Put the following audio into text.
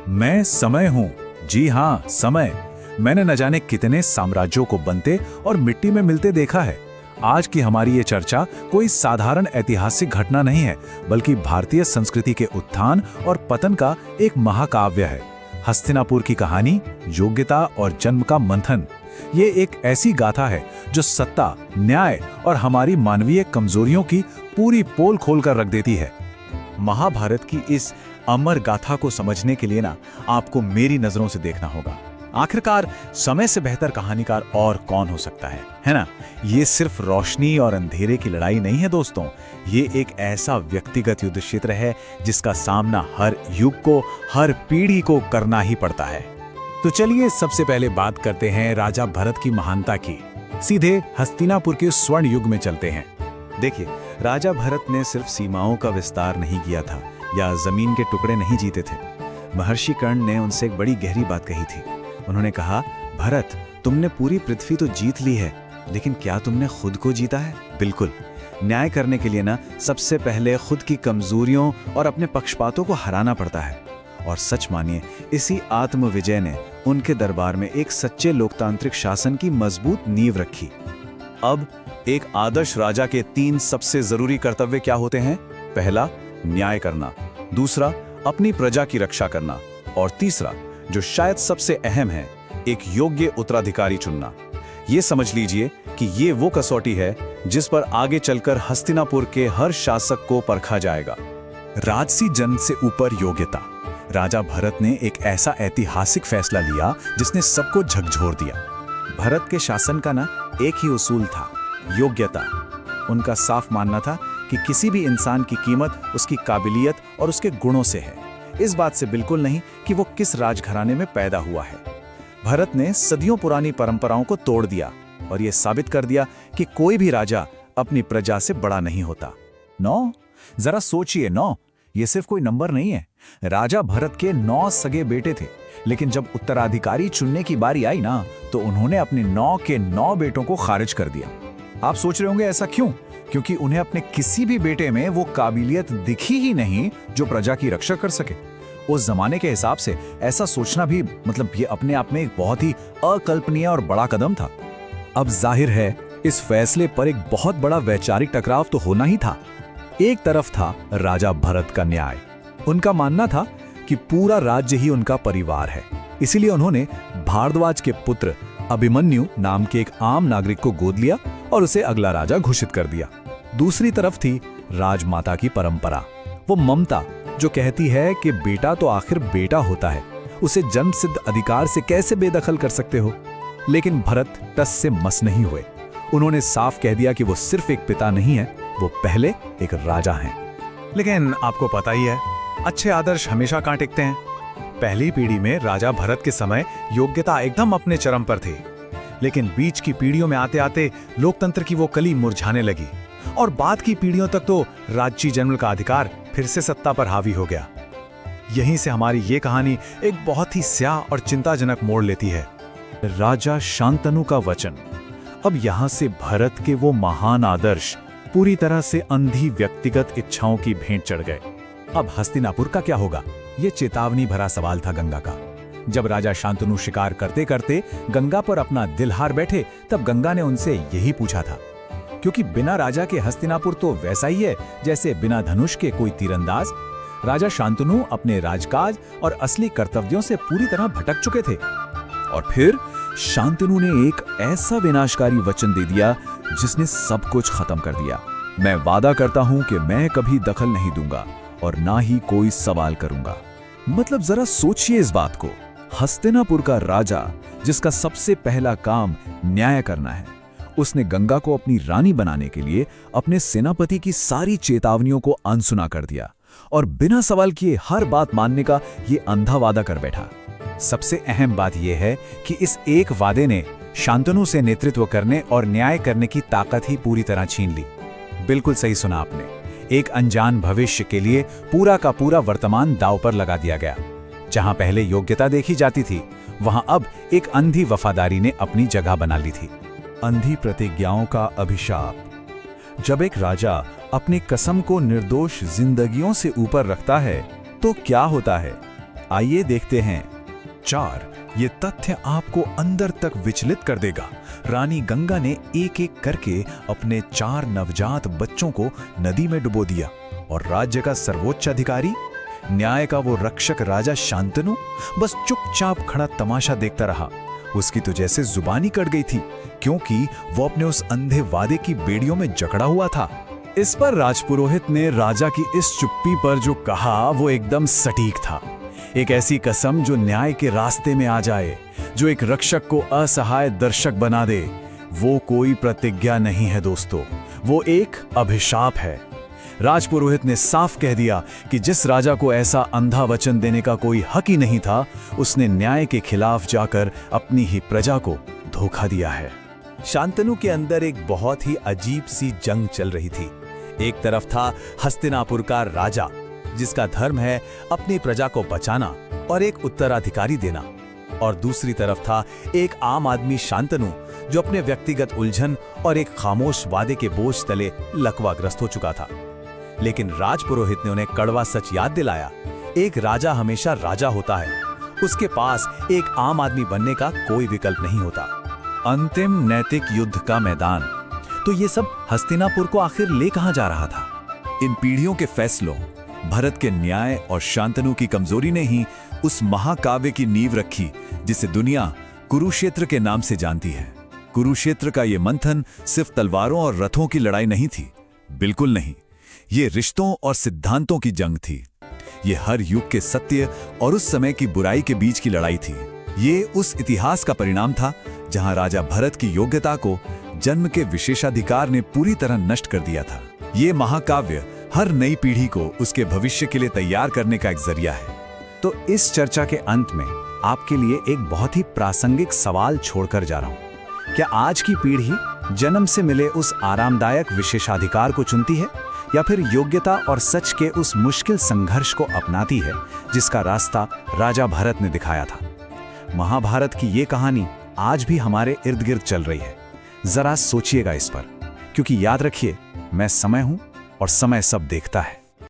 मैं समय हूँ। जी हाँ, समय। मैंने न जाने कितने साम्राज्यों को बनते और मिट्टी में मिलते देखा है। आज की हमारी ये चर्चा कोई साधारण ऐतिहासिक घटना नहीं है, बल्कि भारतीय संस्कृति के उत्थान और पतन का एक महाकाव्य है। हस्तिनापुर की कहानी, योग्यता और जन्म का मंथन। ये एक ऐसी गाथा है जो सत्ता, न्याय और हमारी मानवीय कमजोरियों की पूरी पोल खोलकर रख देती है। महाभारत की इस अमर गाथा को समझने के लिए आपको मेरी नजरों से देखना होगा। आखिरकार समय से बेहतर कहानीकार और कौन हो सकता है ना? ये सिर्फ रोशनी और अंधेरे की लड़ाई नहीं है दोस्तों, ये एक ऐसा व्यक्तिगत युद्ध क्षेत्र है जिसका सामना हर युग को, हर पीढ़ी को करना ही पड़ता है। तो चलिए सबसे पहले बात करते हैं राजा भरत की महानता की। सीधे हस्तिनापुर के स्वर्ण युग में चलते हैं। देखिए, राजा भरत ने सिर्फ सीमाओं का विस्तार नहीं किया था या जमीन के टुकड़े नहीं जीते थे। महर्षि कर्ण ने उनसे एक बड़ी गहरी बात कही थी। उन्होंने कहा, भरत, तुमने पूरी पृथ्वी तो जीत ली है, लेकिन क्या तुमने खुद को जीता है? बिल्कुल। न्याय करने के लिए सबसे पहले खुद की कमजोरियों और अपने पक्षपातों को हराना पड़ता है। और सच मानिए, इसी आत्मविजय ने उनके दरबार में एक सच्चे लोकतांत्रिक शासन की मजबूत नींव रखी। अब एक आदर्श राजा के 3 सबसे जरूरी कर्तव्य क्या होते हैं? पहला, न्याय करना। दूसरा, अपनी प्रजा की रक्षा करना। और तीसरा, जो शायद सबसे अहम है, एक योग्य उत्तराधिकारी चुनना। ये समझ लीजिए कि ये वो कसौटी है जिस पर आगे चलकर हस्तिनापुर के हर शासक को परखा जाएगा। राजसी जन्म से ऊपर योग्यता। राजा भरत ने एक ऐसा ऐतिहासिक फैसला लिया जिसने सबको झकझोर दिया। भरत के शासन का एक ही उसूल था, योग्यता। उनका साफ मानना था कि किसी भी इंसान की कीमत उसकी काबिलियत और उसके गुणों से है, इस बात से बिल्कुल नहीं कि वो किस राजघराने में पैदा हुआ है। भरत ने सदियों पुरानी परंपराओं को तोड़ दिया और ये साबित कर दिया कि कोई भी राजा अपनी प्रजा से बड़ा नहीं होता। 9, जरा सोचिए, 9 ये सिर्फ कोई नंबर नहीं है। राजा भरत के 9 सगे बेटे थे, लेकिन जब उत्तराधिकारी चुनने की बारी आई तो उन्होंने अपने 9 के 9 बेटों को खारिज कर दिया। आप सोच रहे होंगे ऐसा क्यों? क्योंकि उन्हें अपने किसी भी बेटे में वो काबिलियत दिखी ही नहीं जो प्रजा की रक्षा कर सके। उस जमाने के हिसाब से ऐसा सोचना भी ये अपने आप में एक बहुत ही अकल्पनीय और बड़ा कदम था। अब जाहिर है, इस फैसले पर एक बहुत बड़ा वैचारिक टकराव तो होना ही था। एक तरफ था राजा भरत का न्याय। उनका मानना था कि पूरा राज्य ही उनका परिवार है, इसीलिए उन्होंने भारद्वाज के पुत्र अभिमन्यु नाम के एक आम नागरिक को गोद लिया और उसे अगला राजा घोषित कर दिया। दूसरी तरफ थी राजमाता की परंपरा, वो ममता जो कहती है कि बेटा तो आखिर बेटा होता है, उसे जन्म सिद्ध अधिकार से कैसे बेदखल कर सकते हो। लेकिन भरत टस से मस नहीं हुए। उन्होंने साफ कह दिया कि वो सिर्फ एक पिता नहीं है, वो पहले एक राजा हैं। लेकिन आपको पता ही है, अच्छे आदर्श हमेशा कहां टिकते हैं। पहली पीढ़ी में राजा भरत के समय योग्यता एकदम अपने चरम पर थी, लेकिन बीच की पीढ़ियों में आते आते लोकतंत्र की वो कली मुरझाने लगी और बाद की पीढ़ियों तक तो राजसी जन्म का अधिकार फिर से सत्ता पर हावी हो गया। यहीं से हमारी ये कहानी एक बहुत ही स्याह और चिंताजनक मोड़ लेती है। राजा शांतनु का वचन। अब यहां से भरत के वो महान आदर्श पूरी तरह से अंधी व्यक्तिगत इच्छाओं की भेंट चढ़ गए। अब हस्तिनापुर का क्या होगा? ये चेतावनी भरा सवाल था गंगा का। जब राजा शांतनु शिकार करते करते गंगा पर अपना दिल हार बैठे, तब गंगा ने उनसे यही पूछा था, क्योंकि बिना राजा के हस्तिनापुर तो वैसा ही है जैसे बिना धनुष के कोई तीरंदाज। राजा शांतनु अपने राजकाज और असली कर्तव्यों से पूरी तरह भटक चुके थे। और फिर शांतनु ने एक ऐसा विनाशकारी वचन दे दिया जिसने सब कुछ खत्म कर दिया। मैं वादा करता हूं कि मैं कभी दखल नहीं दूंगा और ना ही कोई सवाल करूंगा। मतलब जरा सोचिए इस बात को। हस्तिनापुर का राजा, जिसका सबसे पहला काम न्याय करना है, उसने गंगा को अपनी रानी बनाने के लिए अपने सेनापति की सारी चेतावनियों को अनसुना कर दिया और बिना सवाल किए हर बात मानने का ये अंधा वादा कर बैठा। सबसे अहम बात यह है कि इस एक वादे ने शांतनु से नेतृत्व करने और न्याय करने की ताकत ही पूरी तरह छीन ली। बिल्कुल सही सुना आपने। एक अनजान भविष्य के लिए पूरा का पूरा वर्तमान दांव पर लगा दिया गया। जहां पहले योग्यता देखी जाती थी, वहां अब एक अंधी वफादारी ने अपनी जगह बना ली थी। अंधी प्रतिज्ञाओं का अभिशाप। जब एक राजा अपनी कसम को निर्दोष जिंदगियों से ऊपर रखता है तो क्या होता है? आइए देखते हैं। 4. ये तथ्य आपको अंदर तक विचलित कर देगा। रानी गंगा ने एक एक करके अपने 4 नवजात बच्चों को नदी में डुबो दिया और राज्य का सर्वोच्च अधिकारी, न्याय का वो रक्षक राजा शांतनु बस चुपचाप खड़ा तमाशा देखता रहा। उसकी तो जैसे जुबानी कट गई थी, क्योंकि वो अपने उस अंधे वादे की बेड़ियों में जकड़ा हुआ था। इस पर राजपुरोहित ने राजा की इस चुप्पी पर जो कहा वो एकदम सटीक था। एक ऐसी कसम जो न्याय के रास्ते में आ जाए, जो एक रक्षक को असहाय दर्शक बना दे, वो कोई प्रतिज्ञा नहीं है दोस्तों, वो एक अभिशाप है। राजपुरोहित ने साफ कह दिया कि जिस राजा को ऐसा अंधा वचन देने का कोई हक ही नहीं था, उसने न्याय के खिलाफ जाकर अपनी ही प्रजा को धोखा दिया है। शांतनु के अंदर एक बहुत ही अजीब सी जंग चल रही थी। एक तरफ था हस्तिनापुर का राजा, जिसका धर्म है अपनी प्रजा को बचाना और एक उत्तराधिकारी देना, और दूसरी तरफ था एक आम आदमी शांतनु, जो अपने व्यक्तिगत उलझन और एक खामोश वादे के बोझ तले लकवाग्रस्त हो चुका था। लेकिन राजपुरोहित ने उन्हें कड़वा सच याद दिलाया, एक राजा हमेशा राजा होता है, उसके पास एक आम आदमी बनने का कोई विकल्प नहीं होता। अंतिम नैतिक युद्ध का मैदान। तो ये सब हस्तिनापुर को आखिर ले कहां जा रहा था? इन पीढ़ियों के फैसलों, भरत के न्याय और शांतनु की कमजोरी ने ही उस महाकाव्य की नींव रखी जिसे दुनिया कुरुक्षेत्र के नाम से जानती है। कुरुक्षेत्र का ये मंथन सिर्फ तलवारों और रथों की लड़ाई नहीं थी, बिल्कुल नहीं। ये रिश्तों और सिद्धांतों की जंग थी। ये हर युग के सत्य और उस समय की बुराई के बीच की लड़ाई थी। ये उस इतिहास का परिणाम था जहां राजा भरत की योग्यता को जन्म के विशेषाधिकार ने पूरी तरह नष्ट कर दिया था। ये महाकाव्य हर नई पीढ़ी को उसके भविष्य के लिए तैयार करने का एक जरिया है। तो इस चर्चा के अंत में आपके लिए एक बहुत ही प्रासंगिक सवाल छोड़कर जा रहा हूं। क्या आज की पीढ़ी जन्म से मिले उस आरामदायक विशेषाधिकार को चुनती है, या फिर योग्यता और सच के उस मुश्किल संघर्ष को अपनाती है जिसका रास्ता राजा भरत ने दिखाया था? महाभारत की ये कहानी आज भी हमारे इर्द गिर्द चल रही है। जरा सोचिएगा इस पर, क्योंकि याद रखिए, मैं समय हूं और समय सब देखता है।